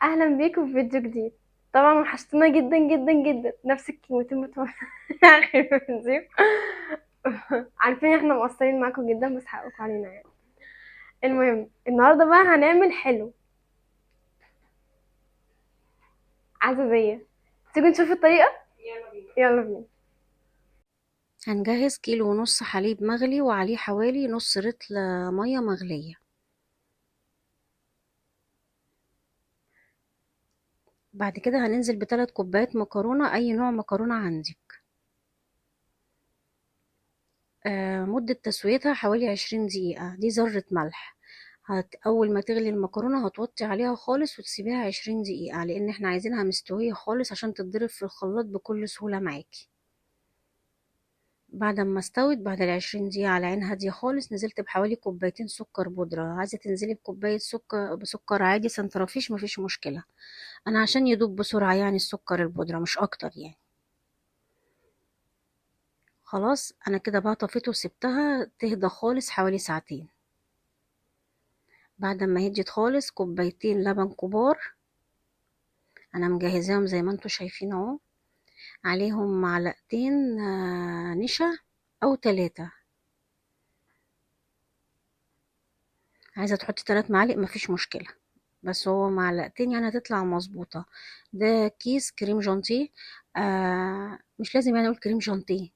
اهلا بيكم في فيديو جديد. طبعا وحشتونا جدا جدا جدا، نفس الكلمتين بتوع اخر فيديو. عارفين احنا مقصرين معاكم جدا، بس حقكم علينا يعني. المهم النهارده بقى هنعمل حلو عزوزية. تيجي نشوف الطريقة. يلا بينا. هنجهز كيلو ونص حليب مغلي وعليه حوالي نص رطل مية مغلية. بعد كده هننزل بثلاث كوبايات مكرونة، أي نوع مكرونة عندك. مدة تسويتها حوالي 20 دقيقة، دي ذرة ملح. أول ما تغلي المكرونة هتوطي عليها خالص وتسيبيها 20 دقيقة، لأن احنا عايزينها مستوية خالص عشان تتضرب في الخلاط بكل سهولة معاكي. بعد ما استوت بعد ال20 دقيقة على عين هادية خالص، نزلت بحوالي كوبايتين سكر بودرة. عايزة تنزلي بكوباية بسكر عادي سنترافيش، مفيش مشكلة. أنا عشان يدوب بسرعة يعني السكر البودرة مش أكتر يعني. خلاص أنا كده بقى طفيته وسبتها تهدى خالص حوالي ساعتين. بعد ما هديت خالص كوبايتين لبن كبار، أنا مجهزاهم زي ما انتوا شايفين اهو. عليهم معلقتين نشا أو 3. عايزة تحطي 3 معالق مفيش مشكلة، بس هو معلقتين يعني هتطلع مظبوطة. ده كيس كريم جانتيه. مش لازم يعني اقول كريم جانتيه.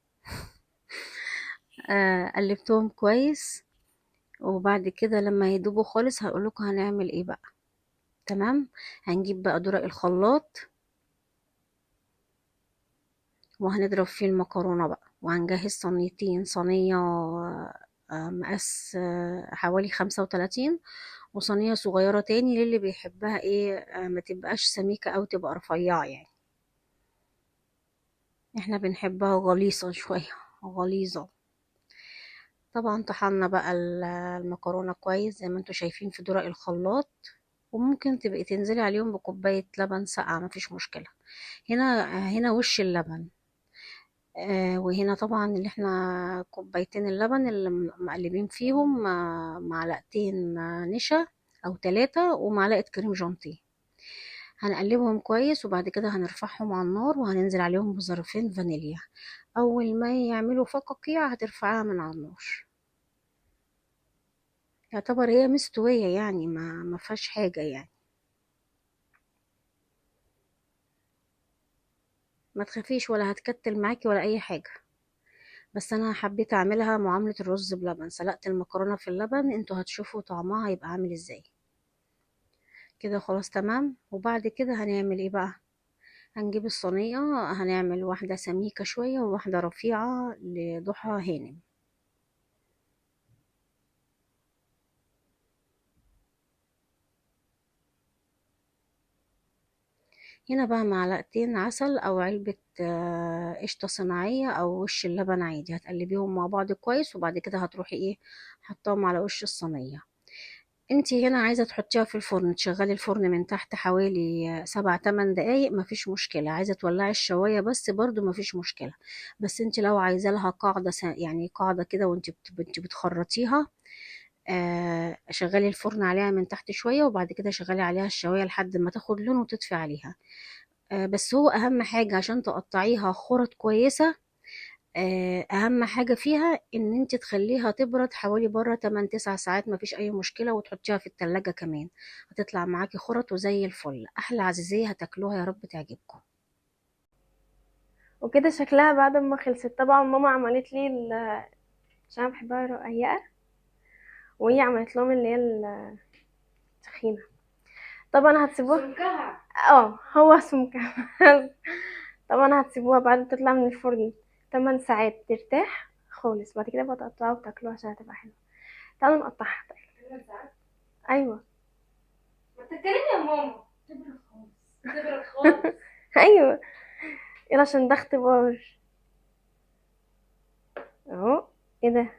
قلبتهم كويس، وبعد كده لما يدوبوا خالص هقولكوا هنعمل ايه بقى. تمام. هنجيب بقى درق الخلاط وهنضرب فيه المكرونة بقى، وهنجهز صينيتين، صينية مقاس حوالي 35، وصينية صغيرة تاني للي بيحبها ايه ما تبقاش سميكة او تبقى رفيعة يعني. احنا بنحبها غليظة شوية، غليظة. طبعا طحنا بقى المكرونة كويس زي ما انتوا شايفين في درق الخلاط، وممكن تبقي تنزلي عليهم بكوباية لبن ساقعة مفيش مشكلة. هنا وش اللبن. وهنا طبعا اللي احنا كوبايتين اللبن اللي مقلبين فيهم معلقتين نشا او 3 ومعلقة كريم جانتيه. هنقلبهم كويس وبعد كده هنرفعهم على النار وهننزل عليهم بظرفين فانيليا. اول ما يعملوا فقاقيع هترفعها من على النار. يعتبر هي مستوية يعني ما فيهاش حاجة يعني. ما تخافيش ولا هتكتل معاكي ولا اي حاجة. بس انا حبيت اعملها معاملة الرز بلبن، سلقت المكرونة في اللبن، انتوا هتشوفوا طعمها هيبقى عامل ازاي. كده خلاص تمام. وبعد كده هنعمل ايه بقى. هنجيب الصينية، هنعمل واحدة سميكة شوية وواحدة رفيعة لضحى هانم. هنا بقى معلقتين عسل او علبة قشطة صناعية او وش اللبن عادي، هتقلبيهم مع بعض كويس وبعد كده هتروحي ايه حطاهم على وش الصينية. انتي هنا عايزة تحطيها في الفرن، تشغلي الفرن من تحت حوالي 7 8 دقايق مفيش مشكلة. عايزة تولعي الشواية بس برضو مفيش مشكلة. بس انتي لو عايزة لها قاعدة يعني قاعدة كده وانتي بتخرطيها، شغلي الفرن عليها من تحت شوية وبعد كده شغلي عليها الشواية لحد ما تاخد لون وتطفي عليها. بس هو اهم حاجة عشان تقطعيها خرط كويسة، اهم حاجة فيها ان انت تخليها تبرد حوالي بره 8 9 ساعات مفيش اي مشكلة، وتحطيها في التلاجة كمان. هتطلع معاكي خرط وزي الفل، احلى عزيزية هتاكلوها يا رب تعجبكم. وكده شكلها بعد ما خلصت. طبعا ماما عملت لي عشان أنا بحبها رقيقة، وهي عملت لهم اللي هي التخينة. طبعا هتسيبوها سمكها. اه هو سمكها. طبعا هتسيبوها بعد ما تطلع من الفرن 8 ساعات ترتاح خالص، بعد كده بقى تقطعوها وتاكلوها عشان هتبقى حلوة. تعالوا نقطعها. 8 ساعات. ايوه. ما تتكلمي يا ماما. تبرد خالص. تبرد خالص. ايوه. يلا عشان ده اختبار اهو. ايه ده؟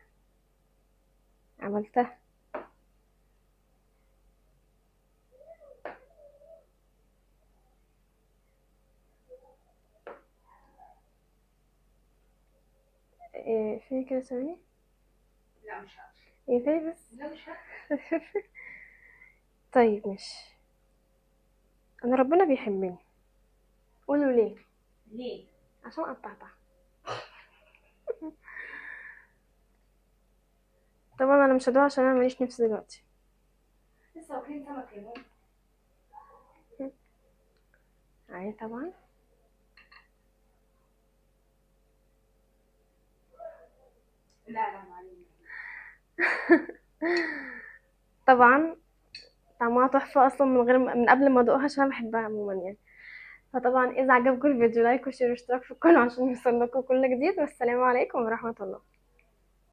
عملتها. إيه فين كده ثواني. لا مش عارفة. ايه فين بس. لا مش عارفة. طيب ماشي. انا ربنا بيحبني. قولوا ليه. ليه؟ عشان قطعتها. طبعا انا مش هدوق عشان انا ماليش نفس دلوقتي. لسه واكلين سمك يا ماما. اهي طبعا. لا لا معلش. طبعا طعمها تحفة اصلا من قبل ما ادوقها، عشان انا بحبها عموما يعني. فطبعا اذا عجبكم الفيديو لايك وشير واشتراك في القناة عشان يوصلكوا كل جديد، والسلام عليكم ورحمة الله.